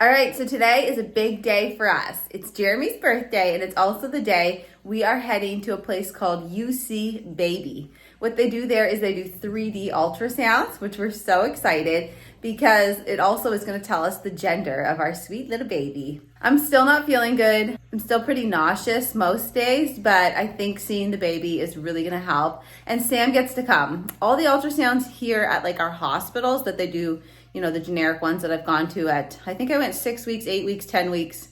All right, so today is a big day for us. It's Jeremy's birthday, and it's also the day we are heading to a place called UC Baby. What they do there is they do 3D ultrasounds, which we're so excited because it also is going to tell us the gender of our sweet little baby. I'm still not feeling good. I'm still pretty nauseous most days, but I think seeing the baby is really going to help. And Sam gets to come. All the ultrasounds here at like our hospitals that they do, you know, the generic ones that I've gone to at, I think I went 6 weeks, 8 weeks, 10 weeks,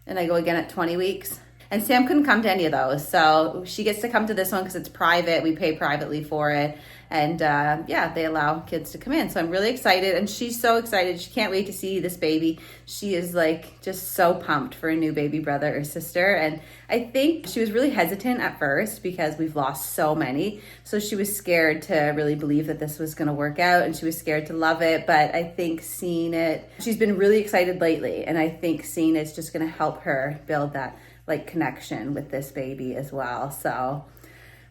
and I go again at 20 weeks. And Sam couldn't come to any of those. So she gets to come to this one because it's private. We pay privately for it. And yeah, they allow kids to come in. So I'm really excited. And she's so excited. She can't wait to see this baby. She is like just so pumped for a new baby brother or sister. And I think she was really hesitant at first because we've lost so many. So she was scared to really believe that this was going to work out. And she was scared to love it. But I think seeing it, she's been really excited lately. And I think seeing it's just going to help her build that like connection with this baby as well. So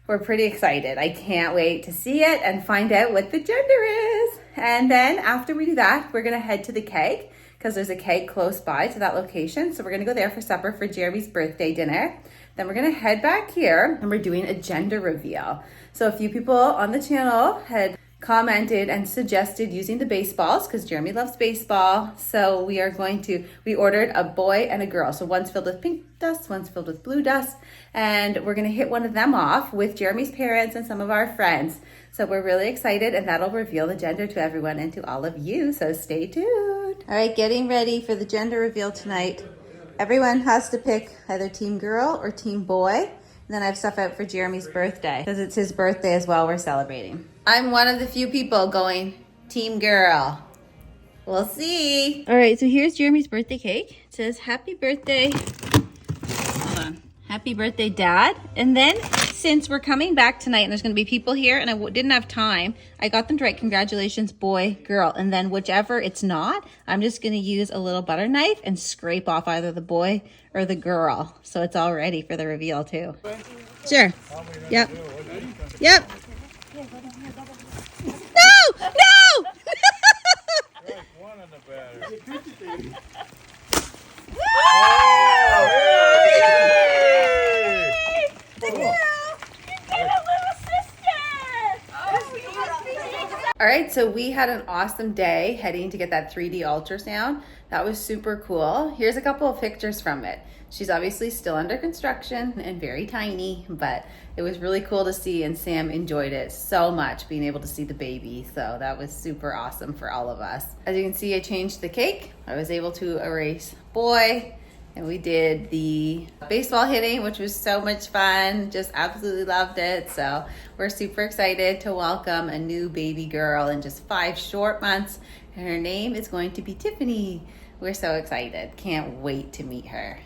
we're pretty excited. I can't wait to see it and find out what the gender is. And then after we do that, we're gonna head to the keg because there's a keg close by to that location. So we're gonna go there for supper for Jeremy's birthday dinner. Then we're gonna head back here and we're doing a gender reveal. So a few people on the channel had commented and suggested using the baseballs because Jeremy loves baseball. So we ordered a boy and a girl. So one's filled with pink dust, one's filled with blue dust. And we're gonna hit one of them off with Jeremy's parents and some of our friends. So we're really excited and that'll reveal the gender to everyone and to all of you. So stay tuned. All right, getting ready for the gender reveal tonight. Everyone has to pick either team girl or team boy. And then I have stuff out for Jeremy's birthday because it's his birthday as well. We're celebrating. I'm one of the few people going team girl. We'll see. All right, so here's Jeremy's birthday cake. It says happy birthday. Hold on. Happy birthday, Dad. And then since we're coming back tonight and there's going to be people here and I didn't have time, I got them to write congratulations, boy, girl. And then whichever it's not, I'm just going to use a little butter knife and scrape off either the boy or the girl. So it's all ready for the reveal too. Sure. Yep. Yep. No! No! All right, so we had an awesome day heading to get that 3D ultrasound. That was super cool. Here's a couple of pictures from it. She's obviously still under construction and very tiny, but it was really cool to see, and Sam enjoyed it so much, being able to see the baby. So that was super awesome for all of us. As you can see, I changed the cake. I was able to erase boy, and we did the baseball hitting, which was so much fun. Just absolutely loved it. So we're super excited to welcome a new baby girl in just 5 short months. And her name is going to be Tiffany. We're so excited. Can't wait to meet her.